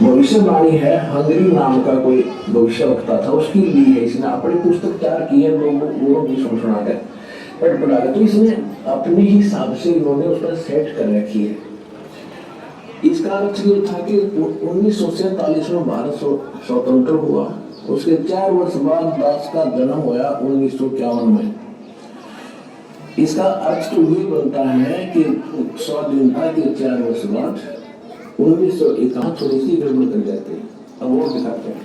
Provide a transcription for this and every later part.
भविष्यवाणी है। हंगरी नाम का कोई भविष्य वक्ता था, उसकी ली है इसने, अपनी पुस्तक तैयार की है, लोगों की सुना कर पढ़ पढ़ा कर, तो इसने अपने हिसाब से इन्होंने उस पर सेट कर रखी है। इसका अर्थ ये था कि 1947 में भारत स्वतंत्र हुआ, उसके 4 वर्ष बाद दास का जन्म हुआ 1951 में। इसका अर्थ तो ये बनता है कि स्वाधीनता के 4 वर्ष बाद 1951 थोड़ी सी गड़बड़ कर जाते हैं। अब और दिखाते हैं,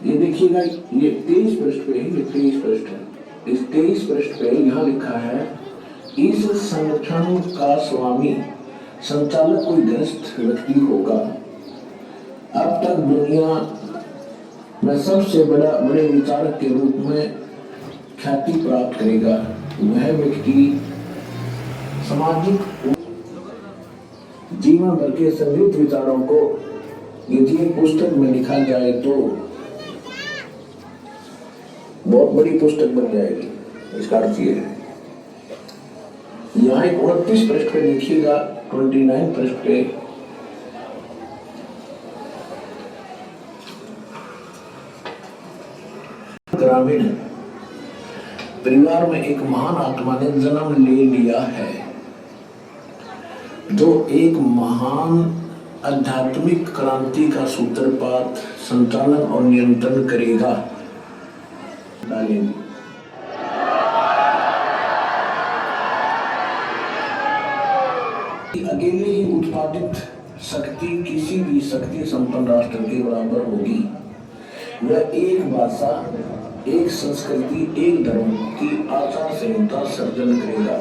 ये देखिएगा, ये 23 पृष्ठ पे है, ये 23 पृष्ठ है। इस 23 पृष्ठ पे यहाँ लिखा है, इस संगठन का स्वामी संचालक कोई ग्रस्त व्यक्ति होगा। अब तक दुनिया में सबसे बड़े विचारक के रूप में ख्याति प्राप्त करेगा। वह व्यक्ति सामाजिक जीवन भर के समृद्ध विचारों को यदि एक पुस्तक में लिखा जाए तो बहुत बड़ी पुस्तक बन जाएगी। इसका अर्थ ये है, यहाँ एक 29 पृष्ठ पे देखिएगा, 29 पृष्ठ पे ग्रामीण परिवार में एक महान आत्मा ने जन्म ले लिया है, जो एक महान आध्यात्मिक क्रांति का सूत्रपात, संचालन और नियंत्रण करेगा। डालेंगे अकेले ही उत्पादित शक्ति किसी भी शक्ति संपन्न राष्ट्र के बराबर होगी। वह एक भाषा, एक संस्कृति, एक धर्म की आचार संहिता सर्जन करेगा।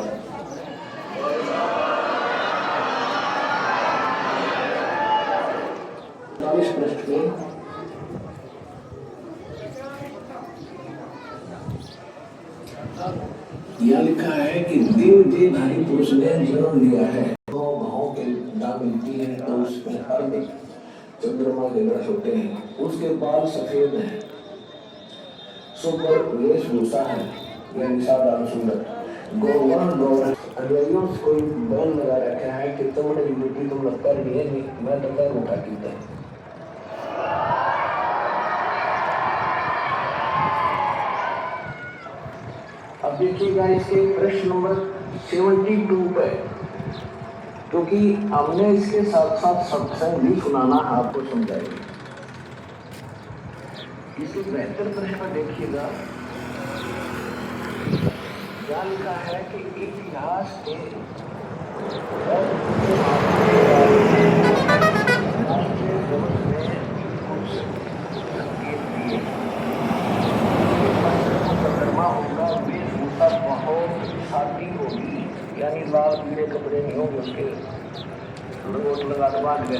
पृष्ठ में यह लिखा है कि देहधारी पुरुष ने जन्म लिया है। भावों के दाम मिलती है तो उसमें अर्ध चंद्रमा के ग्रह होते हैं, उसके बाल सफेद हैं, सुपर वेशभूषा है, यानी साधारण सुंदर। गौरवन अनुयायियों को बैन लगा रखा है कि तुमने ड्यूटी तुम लगता नहीं है, मैं तो पैर उठा की था। अब देखिएगा इसके प्रश्न नंबर 72 पे, क्योंकि हमने इसके साथ साथ सत्संग भी सुनाना आपको समझाएंगे। इसके बेहतर प्रश्न पर देखिएगा, क्या लिखा है कि इतिहास के यानी लाल पीले कपड़े नहीं होंगे, उसके लंगोट लगा के बांध कर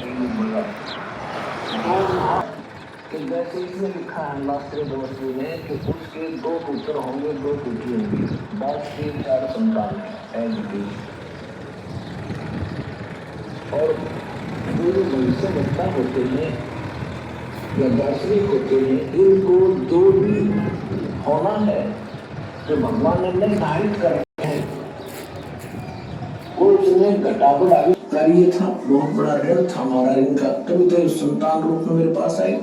कि जैसे इसमें लिखा है शास्त्रीय व्यवस्था में कि उसके 2 पुत्र होंगे, 2 पुत्री होंगी, 10 के 4 संतान है। और जो भविष्य वक्ता होते हैं या दार्शनिक होते हैं, इनको जो भी होना है जो भगवान ने निर्धारित कर उसने घटावट आगे कार्य था, बहुत बड़ा ऋण था हमारा इनका, तभी तो संतान रूप में मेरे पास आए।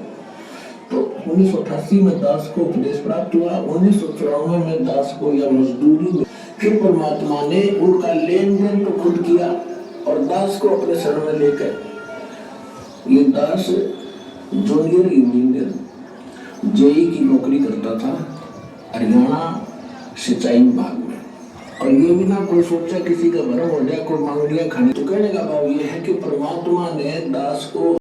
तो 1988 में दास को उपदेश प्राप्त हुआ, 1994 में दास को या मजदूरी में, फिर परमात्मा ने उनका लेन देन तो खुद किया और दास को अपने शरण में लेकर, ये दास जूनियर इंजीनियर जेई की नौकरी करता था हरियाणा सिंचाई विभाग में, और ये भी ना कोई सोचा किसी का भरम हो जाए, कोई मांगलियां खानी। तो कहने का भाव ये है कि परमात्मा ने दास को